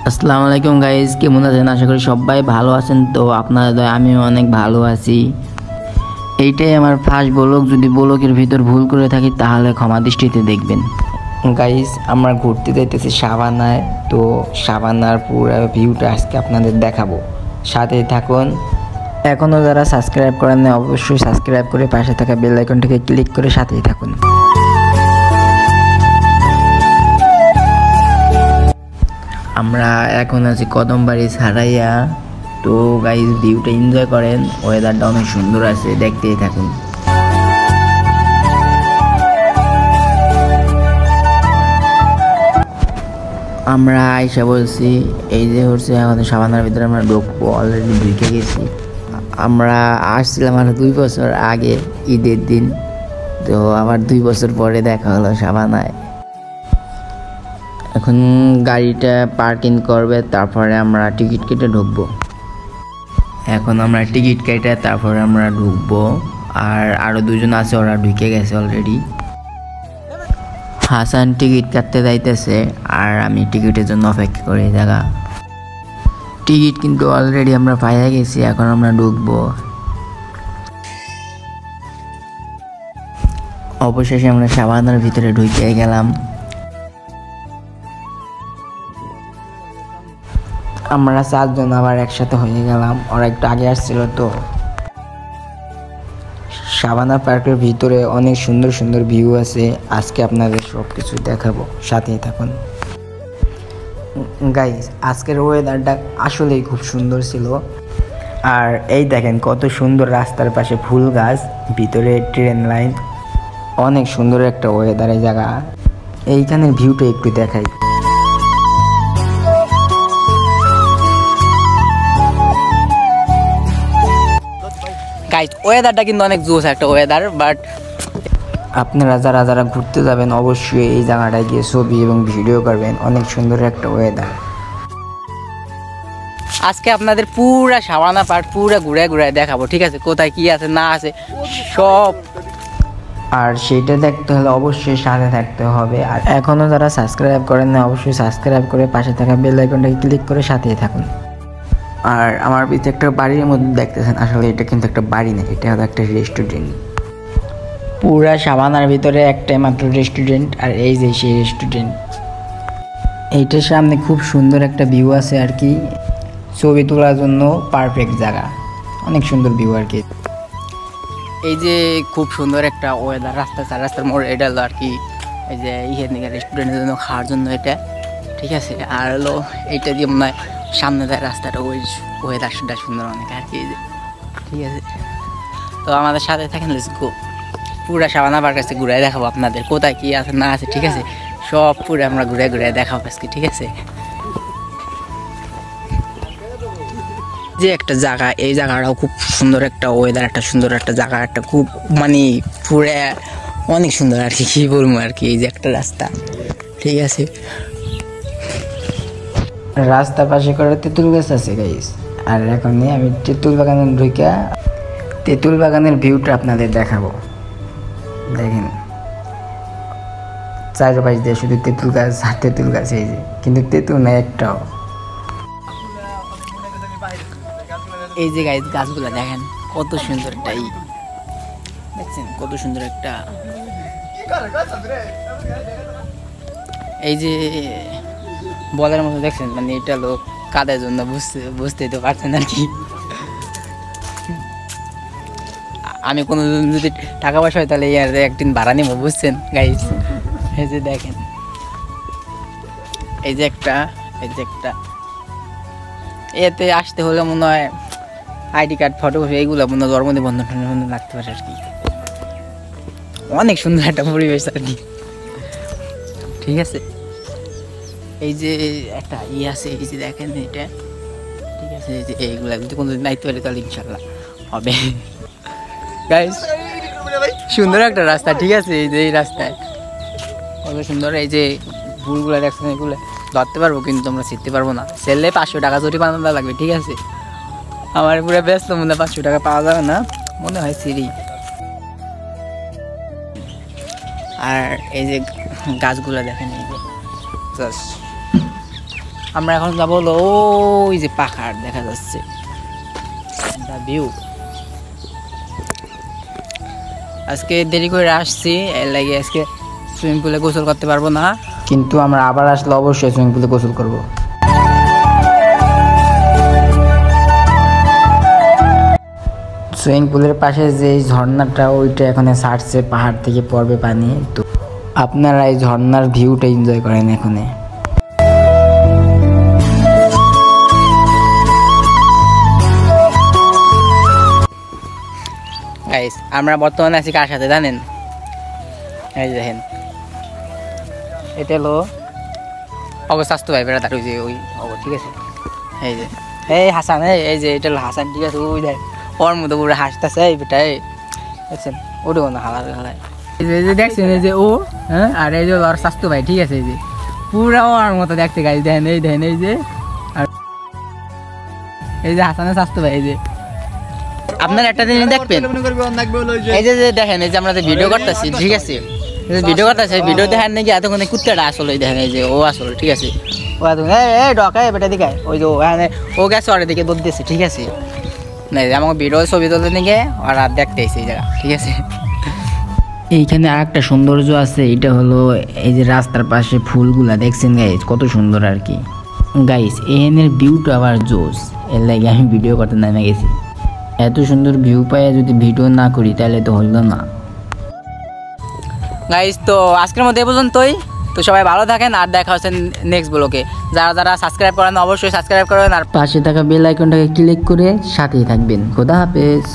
আসসালামু আলাইকুম গাইজ, কেমন আছেন? আশা করি সবাই ভালো আছেন। তো আপনারা দয় আমিও অনেক ভালো আছি। এইটাই আমার ফার্স্ট ব্লগ। যদি ব্লগের ভিতর ভুল করে থাকি তাহলে ক্ষমা দৃষ্টিতে দেখবেন। গাইজ, আমরা ঘুরতে যাইতেছি সাভানায়। তো সাভানার পুরো ভিউটা আজকে আপনাদের দেখাবো, সাথেই থাকুন। এখনও যারা সাবস্ক্রাইব করেন না অবশ্যই সাবস্ক্রাইব করে পাশে থাকা বেল আইকনটাকে ক্লিক করে সাথেই থাকুন। আমরা এখন আছি কদমবাড়ি ছাড়াইয়া। তো গাইজ, ভিউটা এনজয় করেন, ওয়েদারটা অনেক সুন্দর আছে, দেখতেই থাকুন। আমরা আইসা বলছি, এই যে হচ্ছে আমাদের সাবানার ভিতরে আমরা ঢুকবো, অলরেডি ঢুকে গেছি। আমরা আসছিলাম আর 2 বছর আগে ঈদের দিন। তো আবার 2 বছর পরে দেখা হলো সাবানায়। এখন গাড়িটা পার্কিং করবে, তারপরে আমরা টিকিট কেটে ঢুকবো। এখন আমরা টিকিট কেটে তারপরে আমরা ঢুকবো। আর আরও 2জন আছে, ওরা ঢুকে গেছে অলরেডি। হাসান টিকিট কাটতে যাইতেছে আর আমি টিকিটের জন্য অপেক্ষা করে জায়গা। টিকিট কিন্তু অলরেডি আমরা পাইয়া গেছি, এখন আমরা ঢুকবো। অবশেষে আমরা সাবানার ভিতরে ঢুকে গেলাম। আমরা 4 জন আবার একসাথে হয়ে গেলাম, ওরা একটু আগে আসছিল। তো সাবানা পার্কের ভিতরে অনেক সুন্দর সুন্দর ভিউ আছে, আজকে আপনাদের সব কিছু দেখাবো, সাথেই থাকুন। গাইস, আজকের ওয়েদারটা আসলেই খুব সুন্দর ছিল। আর এই দেখেন কত সুন্দর, রাস্তার পাশে ফুল গাছ, ভিতরে ট্রেন লাইন, অনেক সুন্দর একটা ওয়েদার এই জায়গা। এইখানের ভিউটা একটু দেখাই। গাইস, ওয়েদারটা কিন্তু অনেক জোস একটা ওয়েদার। বাট আপনারা যারা যারা ঘুরতে যাবেন অবশ্যই এই জায়গাটায় গিয়ে ছবি এবং ভিডিও করবেন, অনেক সুন্দর একটা ওয়েদার। আজকে আপনাদের পুরা সাবানা পার্ক পুরা ঘুরে ঘুরে দেখাবো, ঠিক আছে? কোথায় কি আছে না আছে সব। আর সেইটা দেখতে হলে অবশ্যই সাথে থাকতে হবে। আর এখনও যারা সাবস্ক্রাইব করেন না অবশ্যই সাবস্ক্রাইব করে পাশে থাকা বেল আইকনটাকে ক্লিক করে সাথেই থাকুন। আর আমার পিছনে একটা বাড়ির মধ্যে দেখতেছেন, আসলে এটা কিন্তু একটা বাড়ি না, এটা হলো একটা রেস্টুরেন্ট। পুরা সাবানার ভিতরে একটাই মাত্র রেস্টুরেন্ট, আর এই যে সেই রেস্টুরেন্ট। এইটার সামনে খুব সুন্দর একটা ভিউ আছে আর কি, ছবি তোলার জন্য পারফেক্ট জায়গা, অনেক সুন্দর ভিউ আর কি। এই যে খুব সুন্দর একটা ওয়েদার, রাস্তার মোড়, এটা হলো আর কি এই যে রেস্টুরেন্টের জন্য খাওয়ার জন্য এটা, ঠিক আছে? আর হলো এইটা দিয়ে মনে হয় সামনে দেয় রাস্তাটা, ওই ওয়েদারটা সুন্দর অনেক আর কি, ঠিক আছে? তো আমাদের সাথে থাকেন, লেটস গো। পুরা সাবানা পার্ক কাছে ঘুরে দেখাবো আপনাদের, কোথায় কি আছে না আছে, ঠিক আছে? সব পুরো আমরা ঘুরে ঘুরে দেখাবো আজকে, ঠিক আছে? যে একটা জায়গা, এই জায়গাটাও খুব সুন্দর একটা ওয়েদার, একটা সুন্দর একটা জায়গা, একটা খুব মানে পুরো অনেক সুন্দর আর কি, কি বলবো আর কি। এই যে একটা রাস্তা, ঠিক আছে? রাস্তার পাশে করে তেঁতুল গাছ আছে গাইস। আর এখন আমি তেঁতুল বাগানে ঢুকে তেঁতুল বাগানের ভিউটা আপনাদের দেখাবো। দেখেন চারপাশ দিয়ে শুধু তেঁতুল গাছ আর তেঁতুল গাছ, এই যে, কিন্তু তেঁতুল নাই একটাও। এই যে গাইস, গাছগুলা দেখেন কত সুন্দর একটা, দেখছেন কত সুন্দর একটা। এই যে বলার মতো, দেখছেন মানে এটা লোক কাদের জন্য, বুঝতেই তো পারছেন আর কি। আমি কোনো যদি টাকা পয়সা হয় তাহলে একদিন ভাড়া নেবো, বুঝছেন গাইস? এই যে দেখেন, এই যে একটা এতে আসতে হলে মনে হয় আইডি কার্ড, ফটোকপি, এইগুলো মনে হয় জন্ম নিবন্ধন লাগতে পারে আর কি। অনেক সুন্দর একটা পরিবেশ আর কি, ঠিক আছে? এই যে একটা আছে, এই যে দেখেন এটা, ঠিক আছে? এই যে এইগুলা যদি কোনোদিন নাইতে পারে তাহলে ইনশাল্লাহ হবে গাইস। সুন্দর একটা রাস্তা, ঠিক আছে? এই যে এই রাস্তায় কত সুন্দর। এই যে ফুলগুলো দেখছেন, এগুলো ধরতে পারবো কিন্তু আমরা ছিটতে পারবো না, সেললে 500 টাকা জরিমানা লাগবে, ঠিক আছে? আমার পুরো ব্যস্ত, মনে হয় 500 টাকা পাওয়া যাবে না মনে হয় সিঁড়ি। আর এই যে গাছগুলো দেখেন, এই যে আমরা এখন যাবো হলো ওই যে পাহাড় দেখা যাচ্ছে, দা ভিউ। আজকে দেরি করে আসছি, এর লাগে আজকে সুইমিং পুলে গোসল করতে পারবো না, কিন্তু আমরা আবার আসলে অবশ্যই সুইমিং পুলে গোসল করব। সুইমিং পুলের পাশে যে ঝর্ণাটা ওইটা এখানে ছাড়ছে, পাহাড় থেকে পড়বে পানি, তো আপনারা এই ঝর্ণার ভিউটা এনজয় করেন এখানে। গাইস আমরা বর্তমানে আছি কার সাথে জানেন? এই দেখেন, এটা হলো স্বাস্থ্য ভাই বেড়া, ওই যে ওই ঠিক আছে, এই যে এই হাসান, এই যে এটা হলো হাসান, ঠিক আছে, ওই দেখ ওর মতো পুরো হাসতেছে, এই বেটাই দেখছেন, ওটা না হালার হালায়, এই যে দেখছেন, এই যে ও হ্যাঁ, আর এই যে ওর স্বাস্থ্য ভাই, ঠিক আছে, এই যে পুরা ওর মতো দেখতে গাইস, দেখেন এই দেখেন, এই যে আর এই যে হাসানের স্বাস্থ্য ভাই, এই যে আপনার একটা জিনিস দেখবেন, এই যে দেখেন, এই যে আমরা যে ভিডিও করতেছি, ঠিক আছে, ভিডিও করতেছে, ভিডিও দেখেন নাকি এতক্ষণ কুত্তাটা আসলে দেখেন, এই যে ও আসলে, ঠিক আছে, ও এতক্ষণ এই ডকায় বেটা দিকে, ওই যে ও গেছে ওর দিকে দৌড় দিয়েছে, ঠিক আছে, না আমাকে ভিডিও ছবি তুলতে নিয়ে আর দেখতে এসে এই জায়গা, ঠিক আছে। এইখানে আর একটা সৌন্দর্য আছে, এটা হলো এই যে রাস্তার পাশে ফুলগুলা দেখছেন গাইস, কত সুন্দর আর কি গাইস, এখানের ভিউটা আবার জোস, এর লাগে আমি ভিডিও করতে নামে গেছি। এত সুন্দর ভিউ পাই যদি ভিডিও না করি তাহলে তো হইল না গাইস। তো আজকের মধ্যে এ পর্যন্তই, তো সবাই ভালো থাকেন আর দেখা হচ্ছে নেক্সট ব্লগে। যারা যারা সাবস্ক্রাইব করেন অবশ্যই সাবস্ক্রাইব করেন আর পাশে থাকা বেল আইকনটাকে ক্লিক করে সাথেই থাকবেন। খোদা হাফেজ।